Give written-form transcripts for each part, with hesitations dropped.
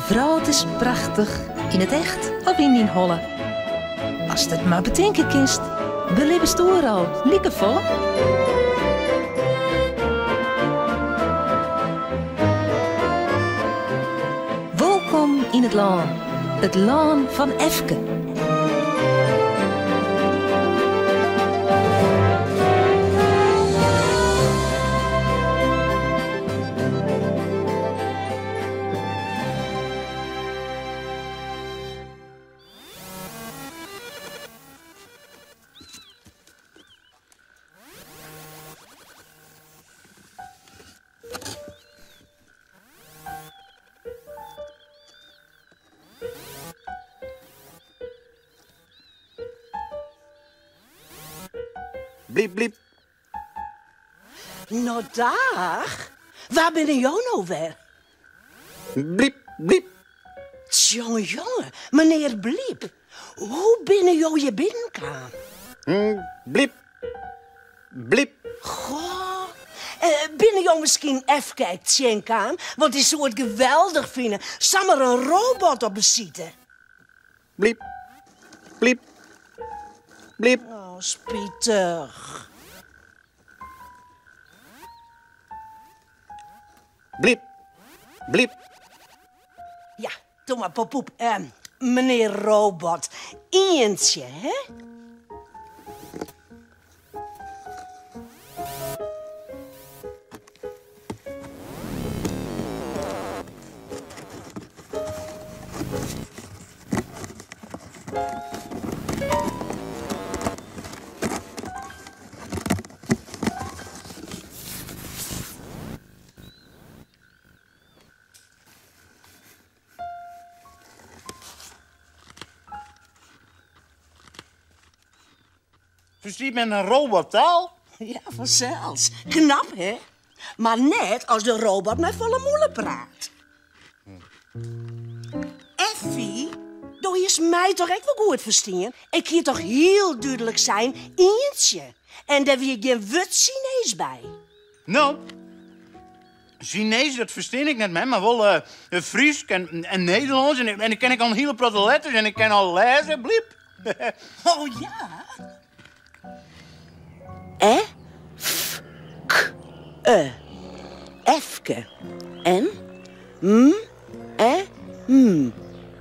Vrouw, het is prachtig, in het echt of in die holle. Als het maar bedenken kinst, we leven stoer al, liekevolle. Welkom in het land van Efke. Bliep, bliep. Nou, dag. Waar ben jou nou weer? Bliep, bliep. Jongen, meneer Bliep. Hoe binnen jou je binnenkwam? Bliep. Bliep. Goh. Binnen jou misschien even kijken kan? Want die zou het geweldig vinden. Samen een robot op bezitten. Bliep. Bliep. Bliep. Oh, spietig. Bliep. Bliep. Ja, doe maar, poep. Meneer Robot. Eentje, hè? Verstiet men een robottaal? Ja, vanzelfs. Knap, hè? Maar net als de robot met volle moelen praat. Effie, doe je mij toch echt wel goed verstaan? Ik hier toch heel duidelijk zijn, eentje. En daar wie geen wut Chinees bij. Nou, Chinees, dat verstaan ik net, man, maar wel Fries en Nederlands. En ik ken al hele protte letters en ik kan al lezen, bliep. Oh ja? F, k, Efke. En?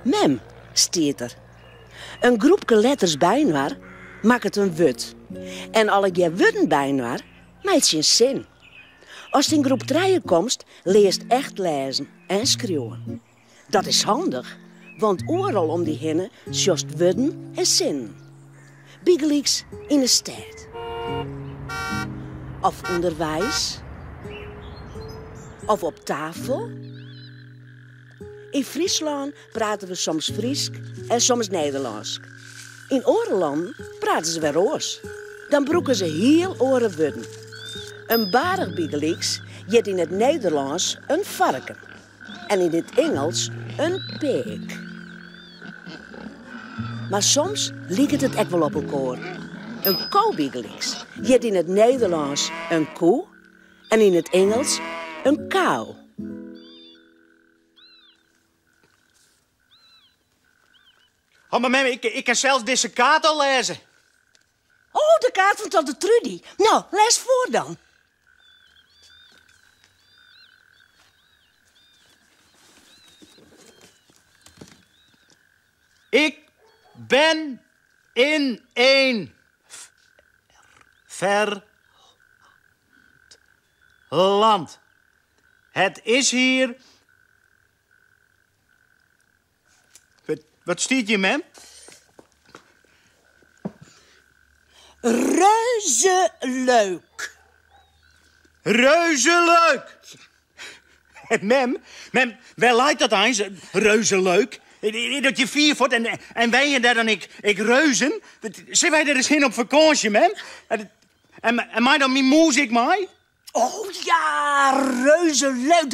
Mem, steert er. Een groepje letters bijna maakt het een wut. En alle je wutten bijna maakt je een zin. Als je in groep 3 komt, leest echt lezen en schreeuwen. Dat is handig, want overal om die heen sjost wutten en zin. Biegeliks in de stad. Of onderwijs. Of op tafel. In Friesland praten we soms Friesk en soms Nederlands. In Oorlanden praten ze weer Roos. Dan broeken ze heel oren wudden. Een barig biegeliks jet in het Nederlands een varken. En in het Engels een peek. Maar soms lijkt het ook wel op elkaar. Een koebiegeliks jet in het Nederlands een koe. En in het Engels een kou. Oh, maar mem, ik kan zelfs deze kaart al lezen. Oh, de kaart van tante Trudy. Nou, lees voor dan. Ik ben in een ver land. Het is hier... Wat stiet je, mem? Reuze leuk. Reuze leuk. Mem, waar lijkt dat eens? Reuze leuk. Dat je 4 voet en wij en daar dan ik reuzen. Zijn wij er eens in op vakantie, mem? En mij dan mijn muziek, mij? Oh ja, reuze leuk.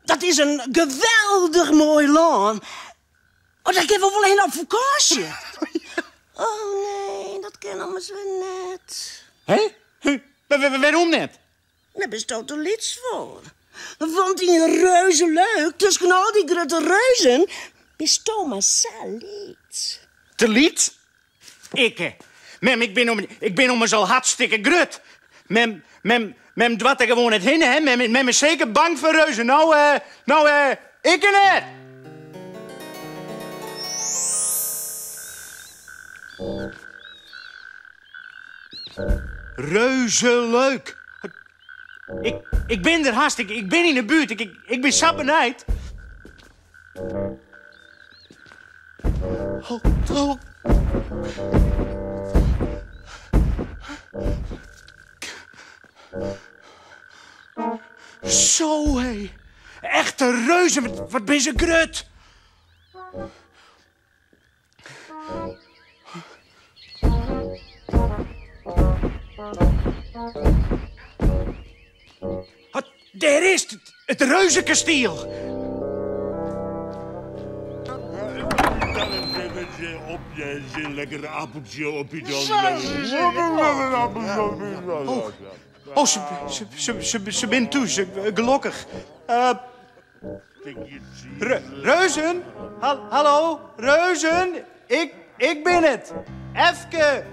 Dat is een geweldig mooi land. Oh, daar kunnen we wel heen op vakantie. Oh nee, dat kennen we zo net. Hé? Waarom net? Daar bestaat er iets voor. vond hij reuze leuk. Tussen al die grote reuzen is Thomas Saliet. Te liet? Ikke. Mem, ik ben om me zo hartstikke grut. Mem dwat er gewoon het heen, hè. Mem is zeker bang voor reuzen. Ik net. Reuze leuk. Ik ben er haast. Ik ben in de buurt. Ik ben sappenheid. Oh. Zo, hé. Echte reuzen. Wat ben ze grut. Daar is het reuzenkasteel. Op je zin, lekker appeltje op je Oh, ze bent toe, gelukkig. Reuzen? Hallo, reuzen? Ik ben het. Efke.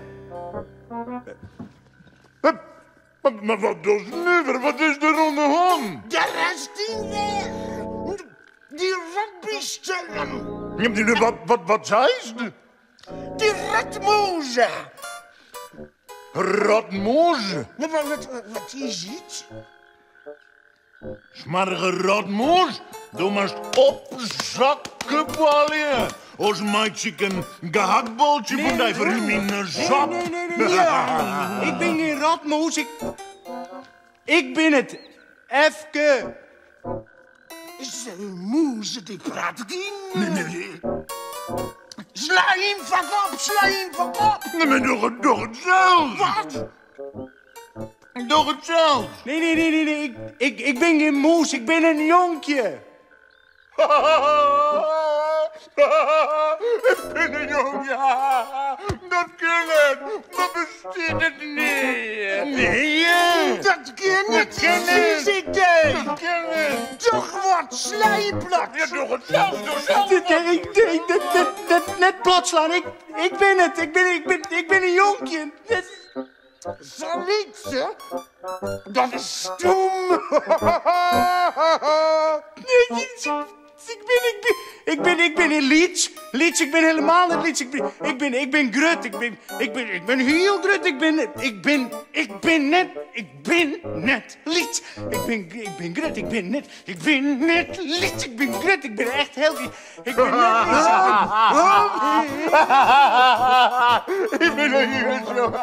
Maar wat is nu? Wat is er aan de hand? De rest die weg. Die rugbystelling. Ja, wat zei ze? Die ratmoze. Ratmoze? Ja, wat is het? Smarige ratmoze? Du moest opzakken, balje. Als maakt ik een gehaktbaltje van die voor hem in een zak. Nee. Ja, ik ben geen ratmoes. Ik ben het. Efke. Is er een moeze die praat in? Nee. Sla hem van op. Nee, maar doe het zelf. Wat? Doe het zelf. Nee. Ik ben geen moes. Ik ben een jonkje. Ik ben een jongen, ja. Dat kan het. Maar bestaat het niet. Nee, Dat kan niet. het. Vies idee. Dat kan het. Toch wat slijplat. Ja, doe het zelf. Net plat slaan. Ik ben het. Ik ben een jonkje. Salietje? Dat is stom. Ik ben in Leeds. Ik ben helemaal niet Leeds. Ik ben grut. Ik ben heel grut. Ik ben net Leeds. Ik ben grut. Ik ben net Leeds. Ik ben grut. Ik ben echt heel... Ik ben net Leeds. Ik ben er hier zo.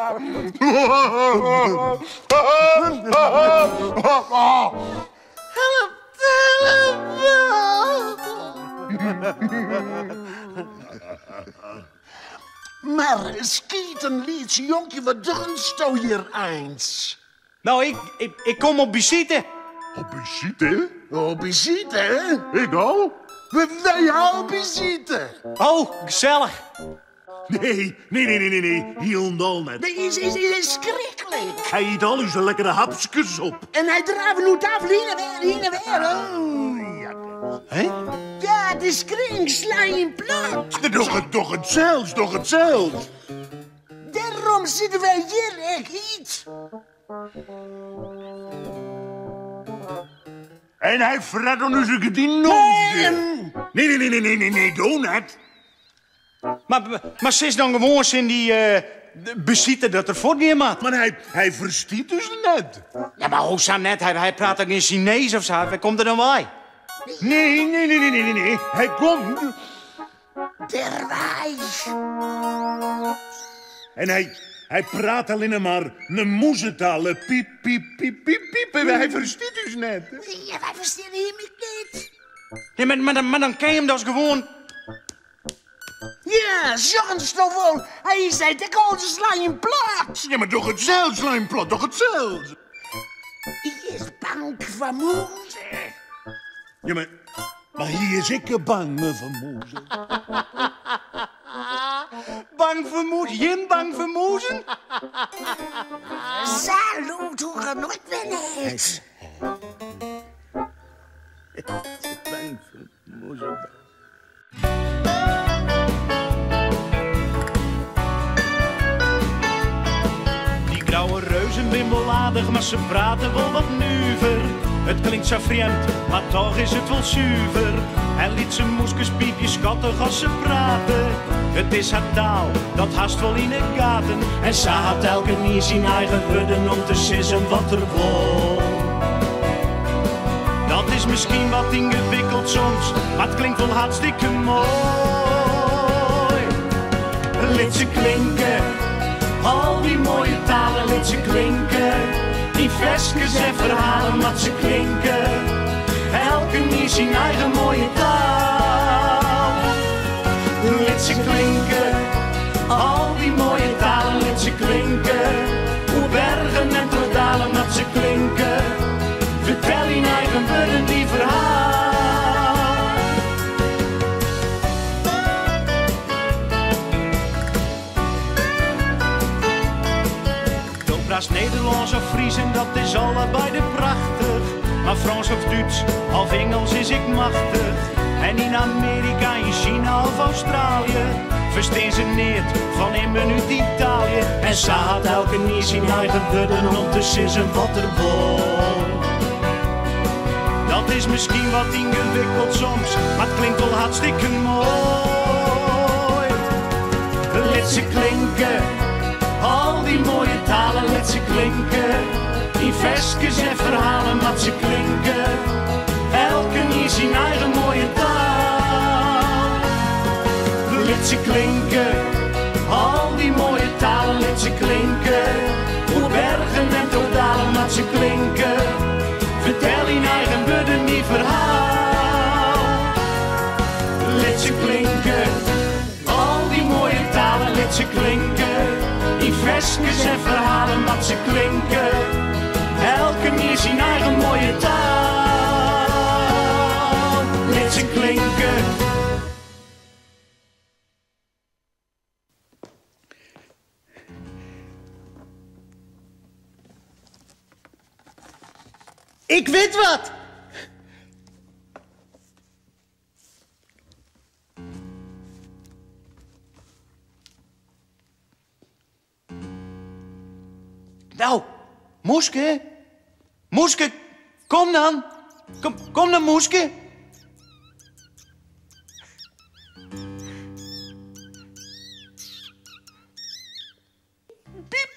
Maar skieten liet jonkje, wat dunst jou hier eens? Nou, ik kom op visite. Op visite? Op visite, hè? Ik al? Wij al visite. Oh, gezellig. Nee. Heel net. Dat is schrikkelijk. Hij eet al zijn lekkere hapsjes op. En hij draait nu tafel heen en weer. Oh. Hé? Ja, de skring sla in plat. Toch het zelfs. Daarom zitten wij hier, ik iets. En hij fret dan nu zijn gedinootje. Nee, doe net. Maar ze is dan gewoon in die visite dat er voor niemand. Maar hij verstiet dus net. Ja, maar hoe zou net? Hij praat ook in Chinees of zo. Hij komt er dan bij. Nee. Hij komt. Derwijs. En hij praat alleen maar een moezentaal. Piep. En hij verstiet dus net. Ja, wij verstaan hem niet. Nee, maar dan kan je hem dus gewoon... Ja, zorgens gewoon. Hij zei de kooltje sla in plat. Ja, maar toch het zelfs, Lijnplot, toch het zelfs. Hij is bang voor moeder. Ja, maar hier is ik bang me van moezen. Bang voor moezen? Jim bang voor moezen? Salut, hoe genoeg ben ik. zijn bimbel aardig, maar ze praten wel wat nuver. Het klinkt zo vreemd, maar toch is het wel zuiver. En liet zijn moeskespiepjes schattig als ze praten. Het is haar taal, dat haast wel in de gaten. En ze had elke niet zijn eigen woorden om te sissen wat er wil. Dat is misschien wat ingewikkeld soms, maar het klinkt wel hartstikke mooi. Liet ze klinken, al die mooie talen liet ze klinken. Die versjes en verhalen wat ze klinken. Elke niet zijn eigen mooie taal. Liet ze klinken, al die mooie talen liet ze klinken. Hoe bergen en door dalen wat ze klinken. Vertel in eigen woorden die verhaal. Dopra's Nederlands of Fries en dat is allebei de prachtig. Maar Frans of Duits of Engels is ik machtig. En in Amerika, in China of Australië verstaan ze niet van in minuut Italië. En ze had elke niet zijn eigen woorden om te sissen wat er wil. Dat is misschien wat ingewikkeld soms, maar het klinkt wel hartstikke mooi. Liet ze klinken, al die mooie talen liet ze klinken. Die versjes en verhalen wat ze klinken. Elke niet zijn eigen mooie taal. Liet ze klinken, al die mooie talen liet ze klinken. Hoe bergen en door dalen wat ze klinken. Vertel in eigen woorden die verhaal. Liet ze klinken, al die mooie talen liet ze klinken. Die versjes en verhalen wat ze klinken. Elke meer zijn eigen mooie taal. Liet ze klinken. Ik weet wat! Nou, Moeske? Moeske, kom dan! Kom dan, Moeske! Piep, piep,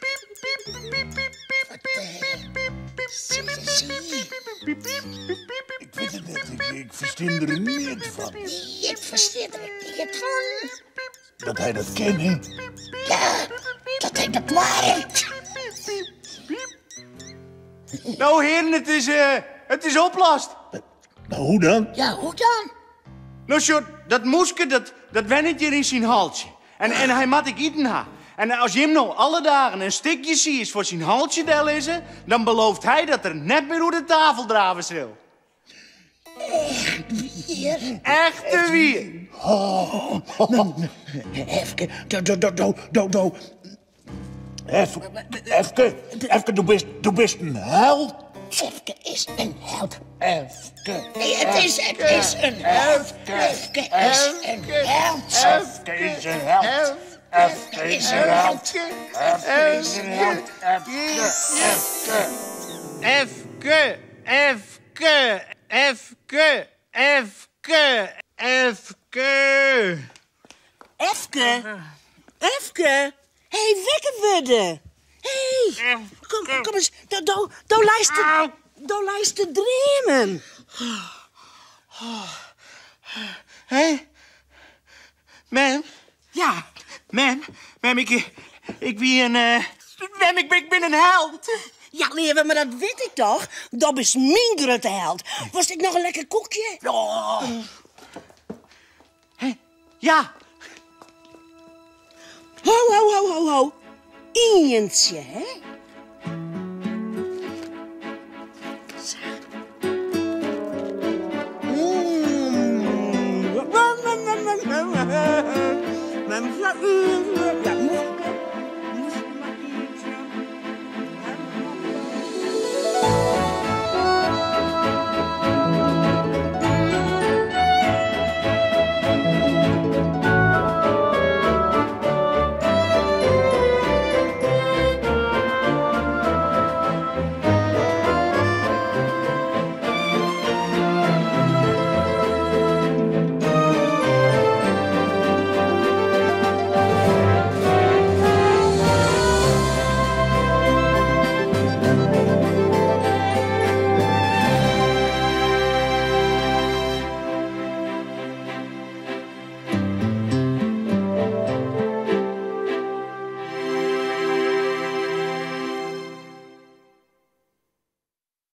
piep, piep, piep, piep, piep, piep. Ik versta er niet van. Ik versta er niet van. Dat hij dat kent, hè? Ja, dat hij dat maakt. Nou, heren, het is oplost. Nou, hoe dan? Ja, hoe dan? Nou, Sjord, dat moeske, dat wennet hier in zijn haltje. En hij moet ik eten ha. En als je hem nou alle dagen een stukje ziet voor zijn haltje del is, dan belooft hij dat er net meer hoe de tafel draven zal. Hier. Echte wier. Even, Efke, du bist een held. Efke is een held. Efke. Nee, het is een held. Efke is een held. Efke is een held. Efke is een held. Efke is een held. Efke. Efke. Hé, wekker worden. Hé, kom eens. Doe luister dreamen. Hé? Mem? Ja. Mem, ik ben een held. Ja, lieve, maar dat weet ik toch? Dat is mijn grote held. Was ik nog een lekker koekje? Oh. Ja. Ho. Eentje, hè? Zo.